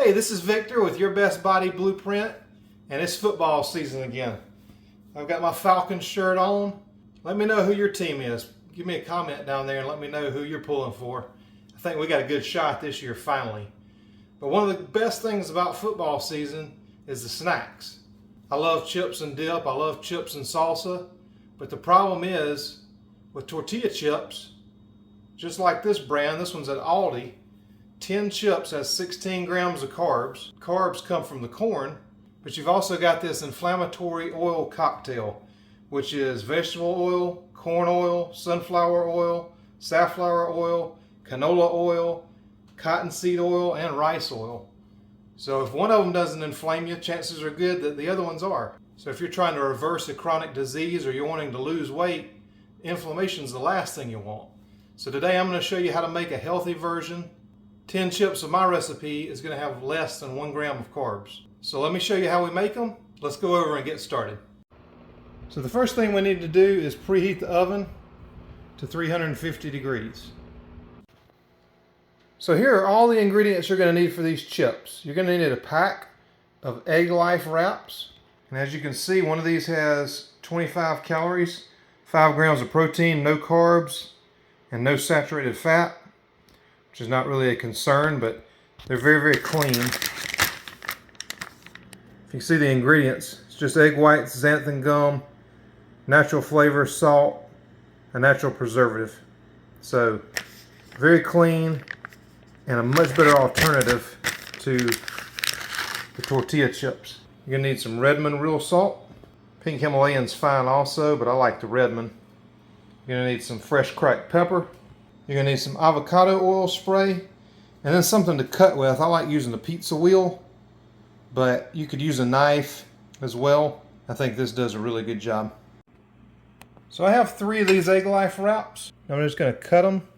Hey, this is Victor with Your Best Body Blueprint, and it's football season again. I've got my Falcons shirt on. Let me know who your team is. Give me a comment down there and let me know who you're pulling for. I think we got a good shot this year finally. But one of the best things about football season is the snacks. I love chips and dip. I love chips and salsa. But the problem is with tortilla chips, just like this brand, this one's at Aldi, 10 chips has 16 grams of carbs. Carbs come from the corn, but you've also got this inflammatory oil cocktail, which is vegetable oil, corn oil, sunflower oil, safflower oil, canola oil, cottonseed oil, and rice oil. So if one of them doesn't inflame you, chances are good that the other ones are. So if you're trying to reverse a chronic disease or you're wanting to lose weight, inflammation is the last thing you want. So today I'm going to show you how to make a healthy version. 10 chips of my recipe is going to have less than 1 gram of carbs. So let me show you how we make them. Let's go over and get started. So the first thing we need to do is preheat the oven to 350 degrees. So here are all the ingredients you're going to need for these chips. You're going to need a pack of Egglife Wraps. And as you can see, one of these has 25 calories, 5 grams of protein, no carbs, and no saturated fat, which is not really a concern, but they're very, very clean. If you see the ingredients, it's just egg whites, xanthan gum, natural flavor, salt, a natural preservative. So very clean and a much better alternative to the tortilla chips. You're gonna need some Redmond real salt. Pink Himalayan's fine also, but I like the Redmond. You're gonna need some fresh cracked pepper. You're gonna need some avocado oil spray, and then something to cut with. I like using the pizza wheel, but you could use a knife as well. I think this does a really good job. So I have 3 of these Egglife Wraps. I'm just gonna cut them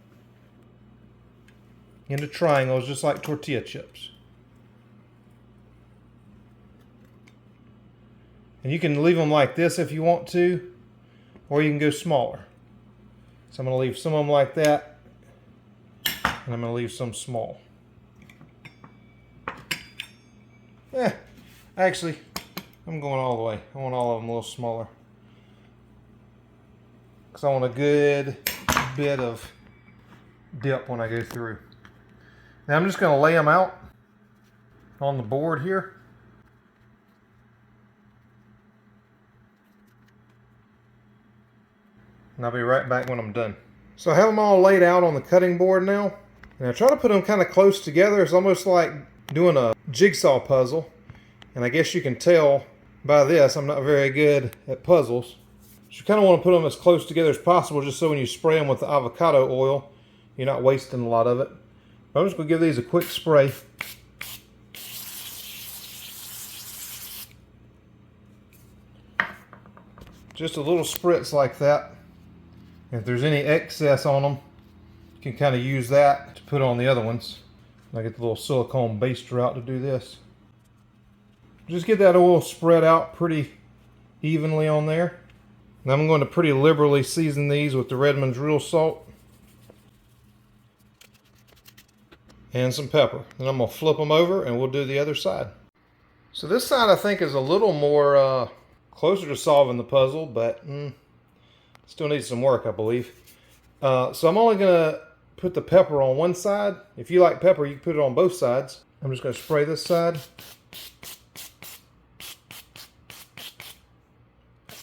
into triangles, just like tortilla chips. And you can leave them like this if you want to, or you can go smaller. So I'm going to leave some of them like that, and I'm going to leave some small. Actually, I'm going all the way. I want all of them a little smaller, because I want a good bit of dip when I go through. Now I'm just going to lay them out on the board here. And I'll be right back when I'm done. So I have them all laid out on the cutting board now. And I try to put them kind of close together. It's almost like doing a jigsaw puzzle. And I guess you can tell by this, I'm not very good at puzzles. So you kind of want to put them as close together as possible, just so when you spray them with the avocado oil, you're not wasting a lot of it. But I'm just going to give these a quick spray. Just a little spritz like that. If there's any excess on them, you can kind of use that to put on the other ones. I get the little silicone baster out to do this. Just get that oil spread out pretty evenly on there. And I'm going to pretty liberally season these with the Redmond's real salt and some pepper. Then I'm going to flip them over and we'll do the other side. So this side I think is a little more closer to solving the puzzle, but still needs some work, I believe. So I'm only going to put the pepper on one side. If you like pepper, you can put it on both sides. I'm just going to spray this side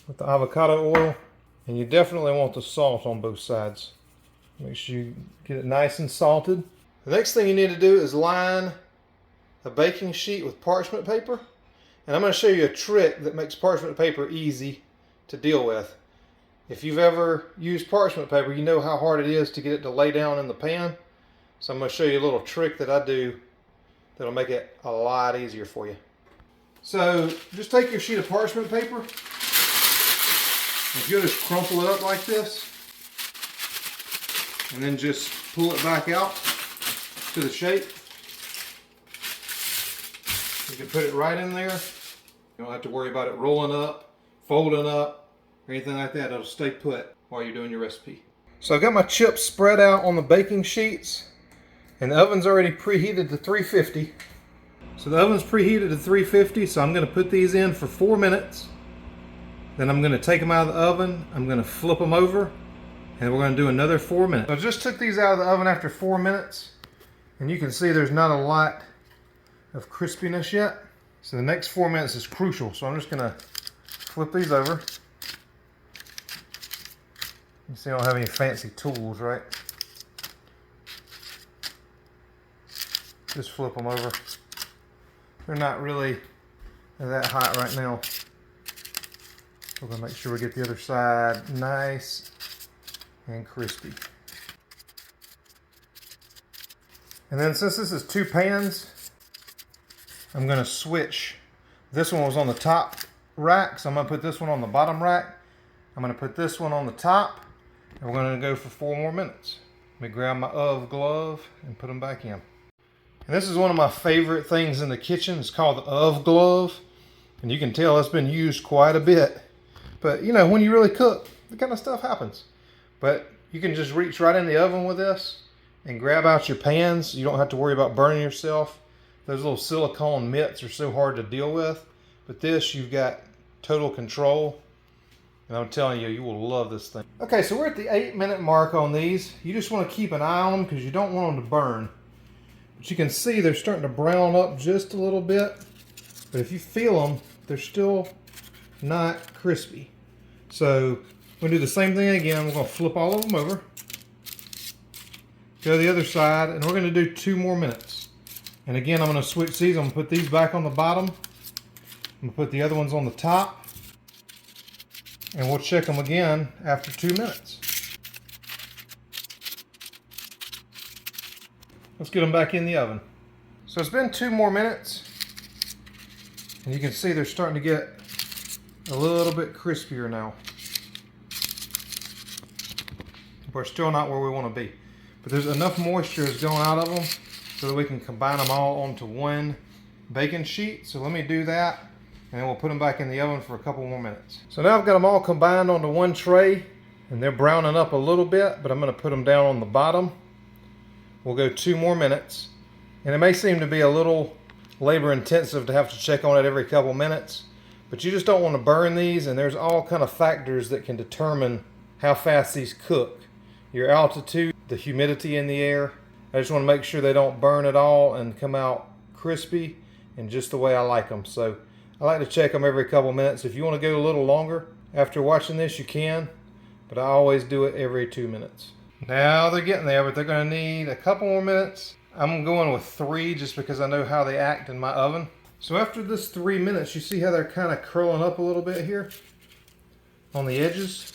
with the avocado oil. And you definitely want the salt on both sides. Make sure you get it nice and salted. The next thing you need to do is line a baking sheet with parchment paper. And I'm going to show you a trick that makes parchment paper easy to deal with. If you've ever used parchment paper, you know how hard it is to get it to lay down in the pan. So I'm going to show you a little trick that I do that'll make it a lot easier for you. So just take your sheet of parchment paper. If you'll just crumple it up like this, and then just pull it back out to the shape. You can put it right in there. You don't have to worry about it rolling up, folding up, or anything like that. It'll stay put while you're doing your recipe. So I've got my chips spread out on the baking sheets, and the oven's already preheated to 350. So So the oven's preheated to 350, so I'm gonna put these in for 4 minutes. Then I'm gonna take them out of the oven, I'm gonna flip them over, and we're gonna do another 4 minutes. So I just took these out of the oven after 4 minutes, and you can see there's not a lot of crispiness yet. So the next 4 minutes is crucial. So I'm just gonna flip these over. You see I don't have any fancy tools, right? Just flip them over. They're not really that hot right now. We're gonna make sure we get the other side nice and crispy. And then since this is 2 pans, I'm gonna switch. This one was on the top rack, so I'm gonna put this one on the bottom rack. I'm gonna put this one on the top, and we're gonna go for 4 more minutes. Let me grab my Of glove and put them back in. And this is one of my favorite things in the kitchen. It's called the Of glove. And you can tell it's been used quite a bit. But you know, when you really cook, that kind of stuff happens. But you can just reach right in the oven with this and grab out your pans. You don't have to worry about burning yourself. Those little silicone mitts are so hard to deal with. But this, you've got total control. And I'm telling you, you will love this thing. Okay, so we're at the 8-minute mark on these. You just want to keep an eye on them because you don't want them to burn. But you can see they're starting to brown up just a little bit. But if you feel them, they're still not crispy. So we're going to do the same thing again. We're going to flip all of them over. Go to the other side, and we're going to do 2 more minutes. And again, I'm going to switch these. I'm going to put these back on the bottom. I'm going to put the other ones on the top. And we'll check them again after 2 minutes. Let's get them back in the oven. So it's been 2 more minutes. And you can see they're starting to get a little bit crispier now. We're still not where we want to be. But there's enough moisture is going out of them so that we can combine them all onto one baking sheet. So let me do that, and then we'll put them back in the oven for a couple more minutes. So now I've got them all combined onto one tray, and they're browning up a little bit, but I'm going to put them down on the bottom. We'll go 2 more minutes. And it may seem to be a little labor intensive to have to check on it every couple minutes, but you just don't want to burn these, and there's all kind of factors that can determine how fast these cook. Your altitude, the humidity in the air. I just want to make sure they don't burn at all and come out crispy and just the way I like them. So I like to check them every couple minutes. If you want to go a little longer after watching this, you can, but I always do it every 2 minutes. Now they're getting there, but they're going to need a couple more minutes. I'm going with 3 just because I know how they act in my oven. So after this 3 minutes, you see how they're kind of curling up a little bit here on the edges?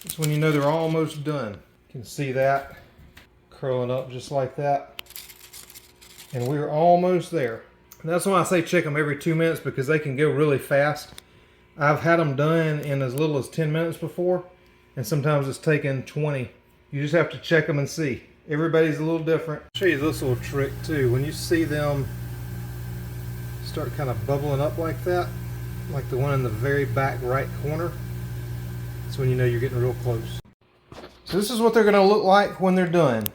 That's when you know they're almost done. You can see that curling up just like that. And we're almost there. And that's why I say check them every 2 minutes, because they can go really fast. I've had them done in as little as 10 minutes before, and sometimes it's taken 20. You just have to check them and see. Everybody's a little different. I'll show you this little trick too. When you see them start kind of bubbling up like that, like the one in the very back right corner, that's when you know you're getting real close. So this is what they're going to look like when they're done.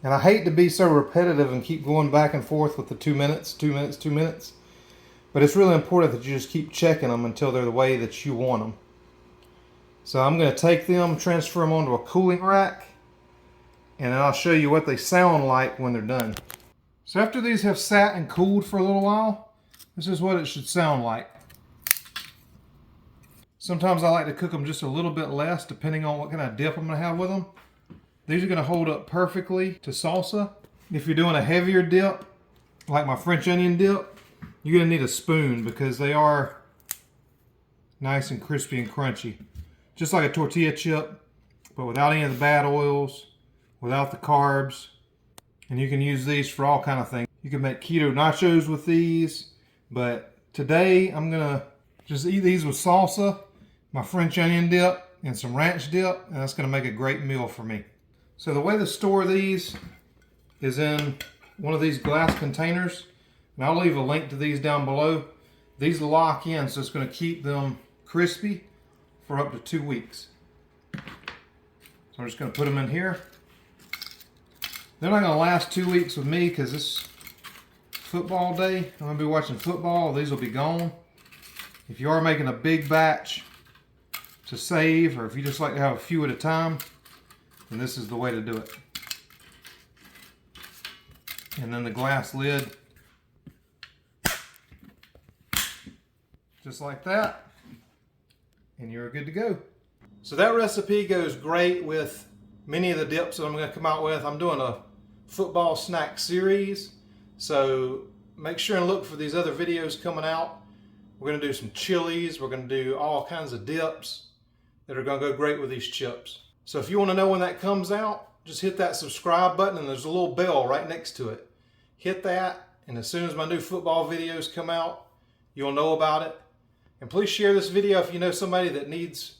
And I hate to be so repetitive and keep going back and forth with the 2 minutes, 2 minutes, 2 minutes. But it's really important that you just keep checking them until they're the way that you want them. So I'm going to take them, transfer them onto a cooling rack, and then I'll show you what they sound like when they're done. So after these have sat and cooled for a little while, this is what it should sound like. Sometimes I like to cook them just a little bit less depending on what kind of dip I'm going to have with them. These are going to hold up perfectly to salsa. If you're doing a heavier dip, like my French onion dip, you're going to need a spoon because they are nice and crispy and crunchy. Just like a tortilla chip, but without any of the bad oils, without the carbs. And you can use these for all kind of things. You can make keto nachos with these, but today I'm gonna just eat these with salsa, my French onion dip, and some ranch dip, and that's gonna make a great meal for me. So the way to store these is in one of these glass containers, and I'll leave a link to these down below. These lock in, so it's gonna keep them crispy for up to 2 weeks. So I'm just gonna put them in here. They're not going to last 2 weeks with me because football day. I'm going to be watching football. These will be gone. If you are making a big batch to save, or if you just like to have a few at a time, then this is the way to do it. And then the glass lid, just like that, and you're good to go. So that recipe goes great with many of the dips that I'm going to come out with. I'm doing a football snack series, so make sure and look for these other videos coming out. We're going to do some chilies. We're going to do all kinds of dips that are going to go great with these chips. So if you want to know when that comes out, just hit that subscribe button, and there's a little bell right next to it. Hit that, and as soon as my new football videos come out, you'll know about it. And please share this video if you know somebody that needs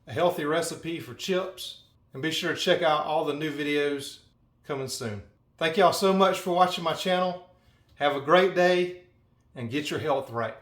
a healthy recipe for chips. And be sure to check out all the new videos coming soon. Thank y'all so much for watching my channel. Have a great day, and get your health right.